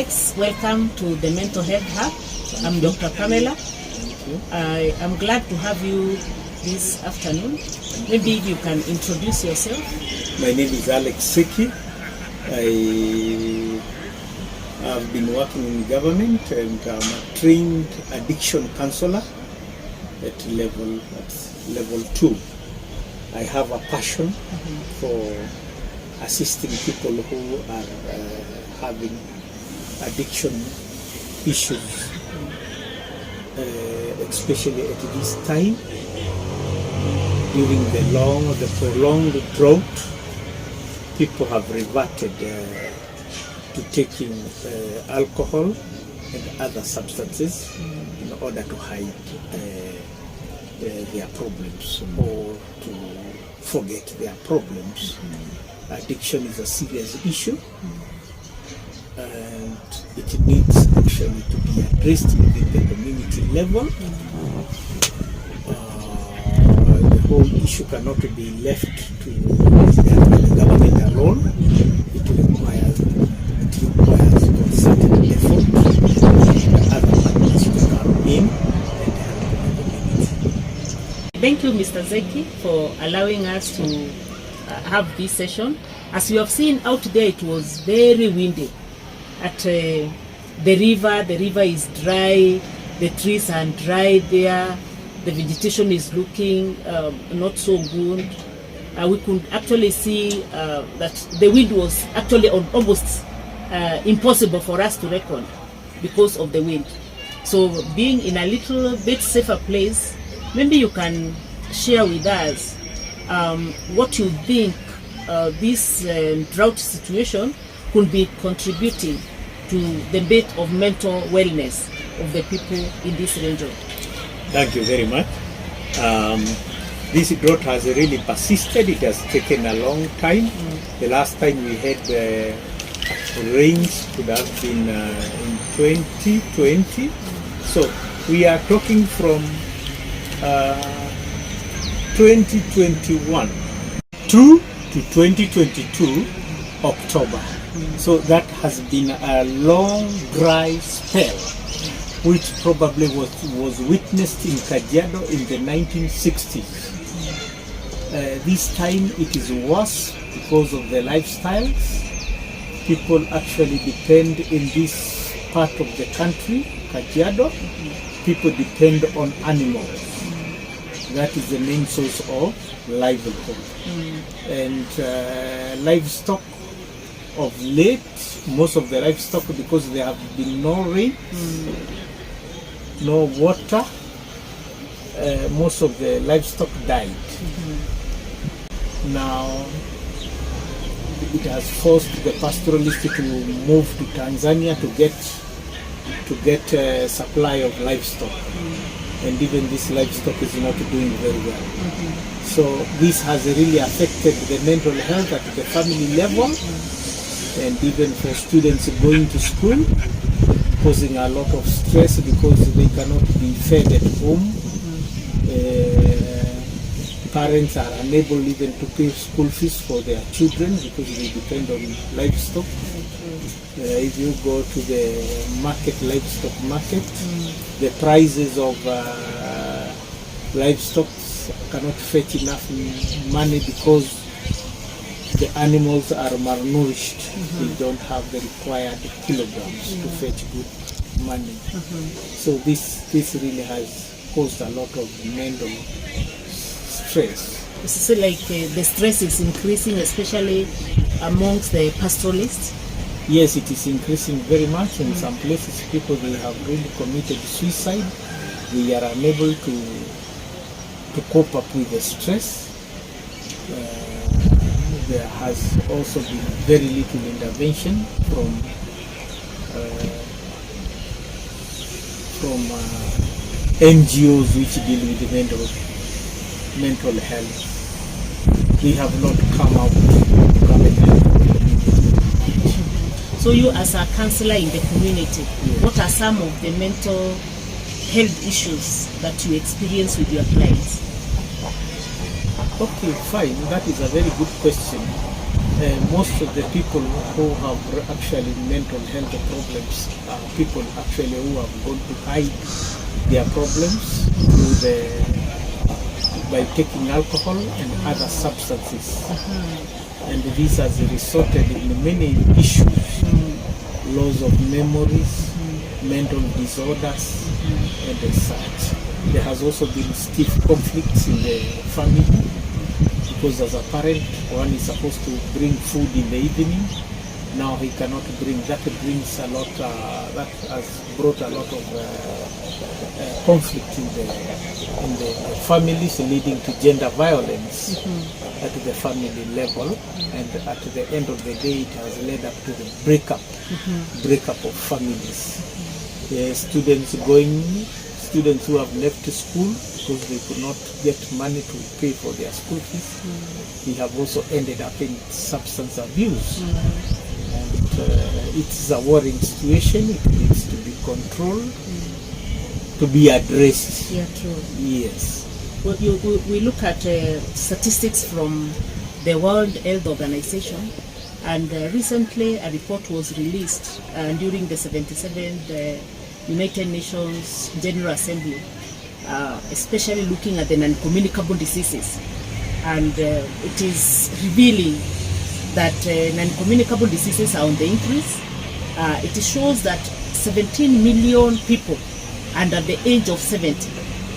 Alex, welcome to the Mental Health Hub. I'm Dr. Pamela. I am glad to have you this afternoon. Maybe you can introduce yourself. My name is Alex Seki. I have been working in government and I'm a trained addiction counselor at level 2. I have a passion for assisting people who are having addiction issues, especially at this time during the prolonged drought. People have reverted to taking alcohol and other substances in order to hide their problems or to forget their problems. Addiction is a serious issue and it needs actually to be addressed within the community level. The whole issue cannot be left to the government alone. It requires concerted effort. The other partners to come in and help the community. Thank you, Mr. Zeki, for allowing us to have this session. As you have seen out there, it was very windy at the river. The river is dry, the trees are dry there, the vegetation is looking not so good. We could actually see that the wind was actually almost impossible for us to record because of the wind. So being in a little bit safer place, maybe you can share with us what you think this drought situation could be contributing to the bit of mental wellness of the people in this region. Thank you very much. This drought has really persisted. It has taken a long time. The last time we had rains could have been in 2020. So we are talking from 2021 to 2022 October. So that has been a long dry spell, which probably was witnessed in KAJIADO in the 1960s. This time it is worse because of the lifestyles. People actually depend in this part of the country, KAJIADO, people depend on animals. That is the main source of livelihood. And livestock of late, most of the livestock, because there have been no rain, no water, most of the livestock died. Now it has forced the pastoralist to move to Tanzania to get a supply of livestock. And even this livestock is not doing very well. So this has really affected the mental health at the family level, and even for students going to school, causing a lot of stress because they cannot be fed at home. Parents are unable even to pay school fees for their children because they depend on livestock. If you go to the market, livestock market, the prices of livestock cannot fetch enough money because the animals are malnourished. They don't have the required kilograms to fetch good money. So this really has caused a lot of mental stress. So like the stress is increasing, especially amongst the pastoralists? Yes, it is increasing very much. In some places, people, they have really committed suicide. They are unable to cope up with the stress. There has also been very little intervention from NGOs which deal with the mental health. They have not come out to come and help. So you as a counselor in the community, what are some of the mental health issues that you experience with your clients? Okay, fine. That is a very good question. most of the people who have actually mental health problems are people actually who have gone to hide their problems by taking alcohol and other substances. And this has resulted in many issues, loss of memories, mental disorders, and such. There has also been stiff conflicts in the family, because as a parent, one is supposed to bring food in the evening. Now he cannot bring. That brings a lot. That has brought a lot of conflict in the families, leading to gender violence at the family level. And at the end of the day, it has led up to the breakup of families. Students who have left school because they could not get money to pay for their school fees. They have also ended up in substance abuse. And it's a worrying situation. It needs to be controlled, to be addressed. Yeah, true. Yes. We look at statistics from the World Health Organization, and recently a report was released during the 77th United Nations General Assembly, especially looking at the non-communicable diseases, and it is revealing that non-communicable diseases are on the increase. It shows that 17 million people under the age of 70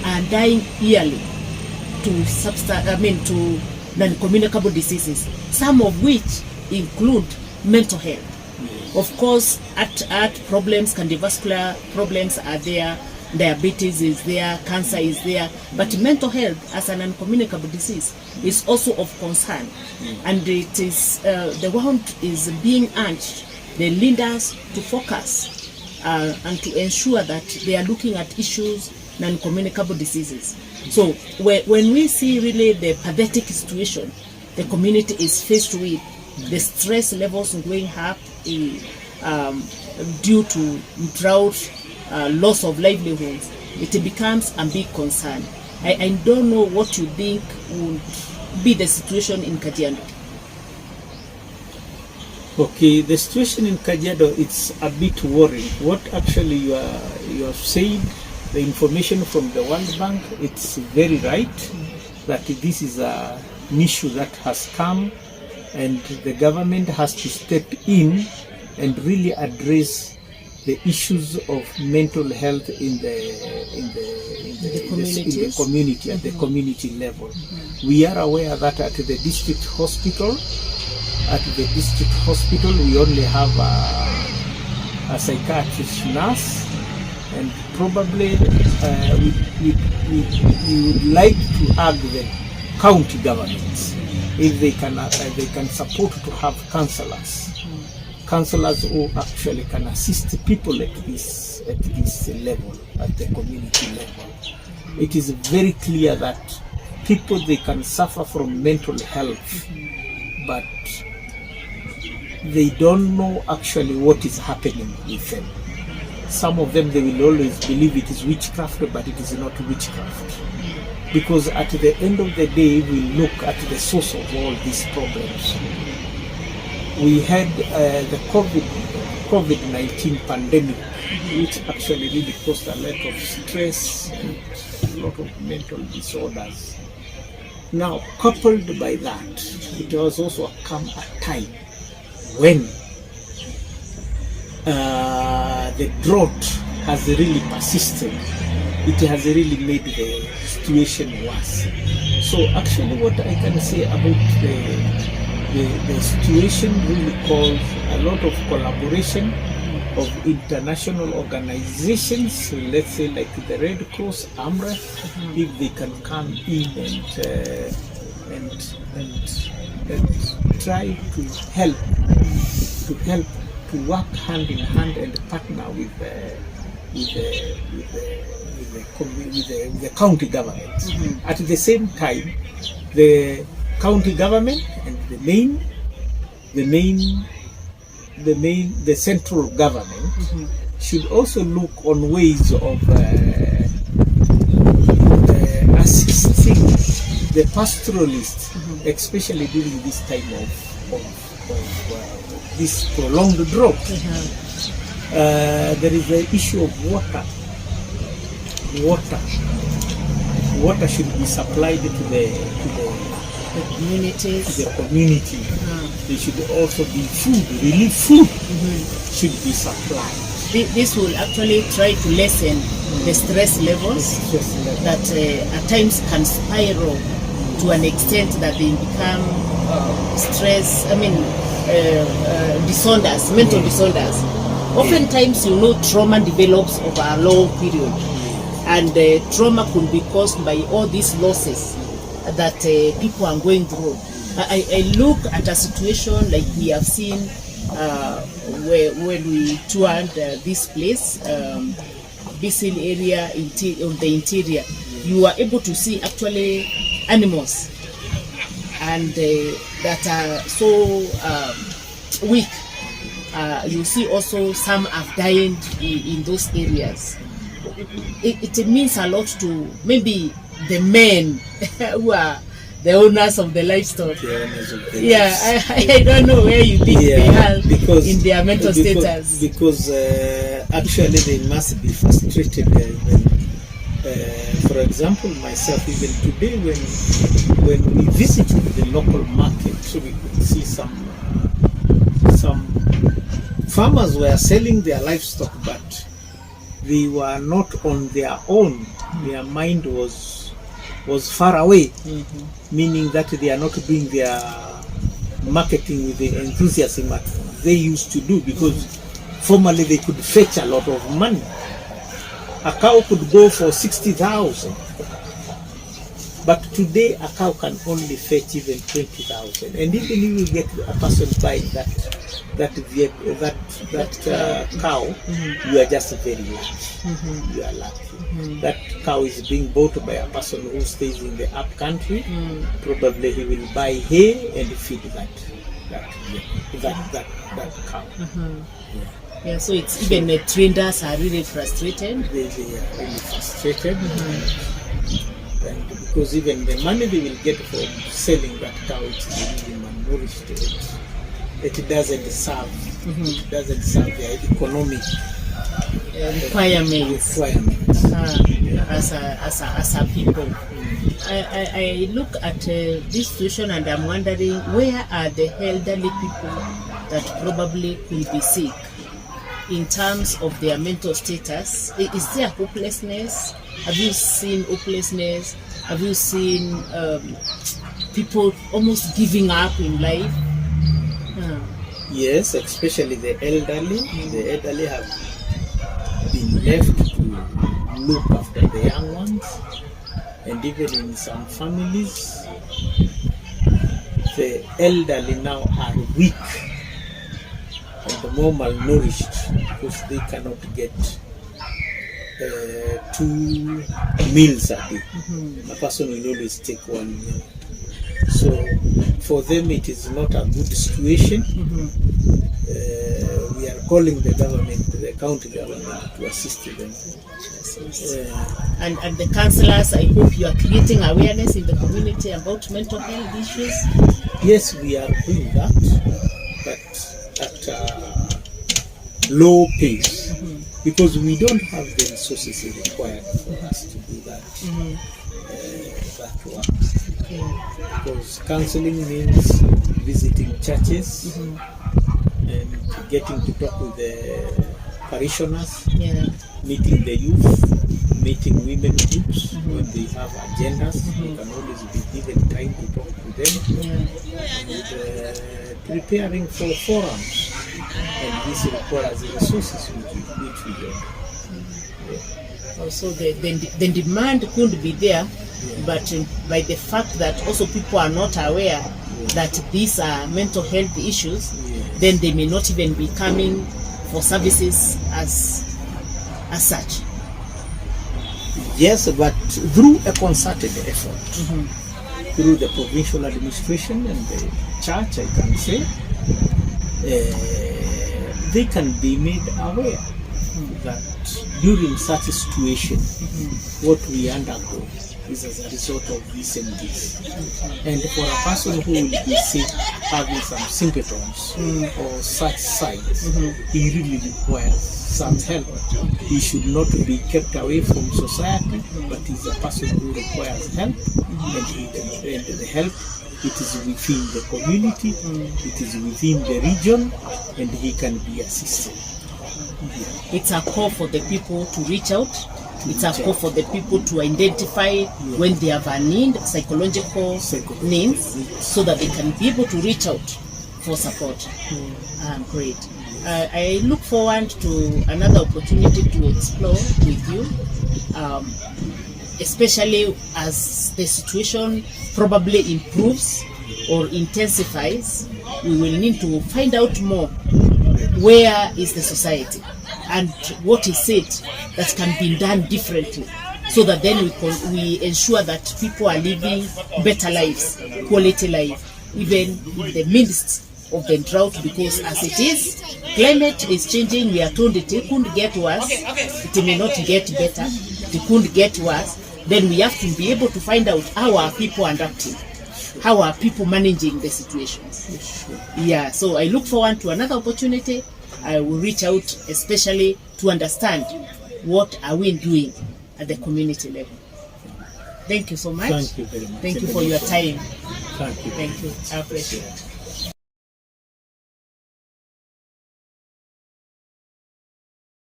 are dying yearly to non-communicable diseases, some of which include mental health. Of course, heart problems, cardiovascular problems are there, diabetes is there, cancer is there, but mental health as an uncommunicable disease is also of concern. And it is the world is being urged, the leaders, to focus and to ensure that they are looking at issues, non-communicable diseases. So when we see really the pathetic situation the community is faced with, the stress levels going up due to drought, loss of livelihoods, it becomes a big concern. I don't know what you think would be the situation in KAJIADO. Okay, the situation in KAJIADO, it's a bit worrying. What actually you have said, the information from the World Bank, it's very right that this is an issue that has come, and the government has to step in and really address the issues of mental health in the community at the community level. We are aware that at the district hospital, we only have a psychiatrist nurse, and probably we would like to add the county governments if they can support to have counselors who actually can assist people at this level, at the community level. It is very clear that people, they can suffer from mental health, but they don't know actually what is happening with them. Some of them, they will always believe it is witchcraft, but it is not witchcraft. Because at the end of the day, we look at the source of all these problems. We had the COVID-19 pandemic, which actually really caused a lot of stress and a lot of mental disorders. Now, coupled by that, it has also come a time when the drought has really persisted. It has really made the situation worse. So actually what I can say about the situation really calls a lot of collaboration of international organizations, let's say like the Red Cross, AMREF, if they can come in and try to help to work hand in hand and partner with the county government. At the same time, the county government and the central government should also look on ways of assisting the pastoralists, especially during this time of this prolonged drought. There is the issue of water. Water should be supplied to the communities. To the community. There should also be food, relief food should be supplied. This will actually try to lessen the stress levels that at times can spiral to an extent that they become stress, disorders, mental disorders. Oftentimes, trauma develops over a long period, and trauma could be caused by all these losses that people are going through. I look at a situation like we have seen when we toured this place, Bisil area on the interior. You are able to see actually animals and that are so weak. You see also some have died in those areas. It means a lot to maybe the men who are the owners of the livestock. I don't know where you think they are in their mental status. Because actually they must be frustrated. For example, myself, even today when we visited the local market, so we could see some farmers were selling their livestock, but they were not on their own. Their mind was far away, meaning that they are not doing their marketing with the enthusiasm that they used to do, because formerly they could fetch a lot of money. A cow could go for 60,000, but today a cow can only fetch even 20,000. And even if you get a person buying that cow, you are just very lucky. You are lucky. That cow is being bought by a person who stays in the up country. Probably he will buy hay and feed that cow. Yeah, so it's even the traders are really frustrated. They are really frustrated. And because even the money they will get from selling that cow, it is really malnourished. It doesn't serve. It doesnn't serve their economic requirements. As a people. I look at this situation and I'm wondering, where are the elderly people that probably could be sick in terms of their mental status? Is there hopelessness? Have you seen hopelessness? Have you seen people almost giving up in life? Yes, especially the elderly. The elderly have been left to look after the young ones, and even in some families, the elderly now are weak and more malnourished because they cannot get 2 meals a day. A person will always take 1 meal. So for them it is not a good situation. We are calling the government, the county government, to assist them. And the councillors, I hope you are creating awareness in the community about mental health issues. Yes, we are doing that, but at low pace, because we don't have the resources required for us to do that, that work. Because counseling means visiting churches and getting to talk with the parishioners, meeting the youth, meeting women groups when they have agendas. You can always be given time to talk to them, and preparing for forums. And this requires the resources which we don't. Also, the demand could be there, but by the fact that also people are not aware that these are mental health issues, then they may not even be coming for services as such. Yes, but through a concerted effort, through the provincial administration and the church, I can say, they can be made aware. that during such a situation, what we undergo is as a result of this and this. And for a person who will be sick, having some symptoms or such signs, he really requires some help. He should not be kept away from society, but he's a person who requires help, and the help, it is within the community, it is within the region, and he can be assisted. It's a call for the people to reach out. It's a call for the people to identify when they have a need, psychological needs, so that they can be able to reach out for support. Great. I look forward to another opportunity to explore with you, especially as the situation probably improves or intensifies. We will need to find out more. Where is the society, and what is it that can be done differently, so that then we ensure that people are living better lives, quality life, even in the midst of the drought, because as it is, climate is changing. We are told it couldn't get worse, it may not get better, it couldn't get worse. Then we have to be able to find out how are people adapting, how are people managing the situations. Yeah, so I look forward to another opportunity. I will reach out especially to understand what are we doing at the community level. Thank you so much. Thank you very much. Thank you for your time. Thank you. Thank you. I appreciate it.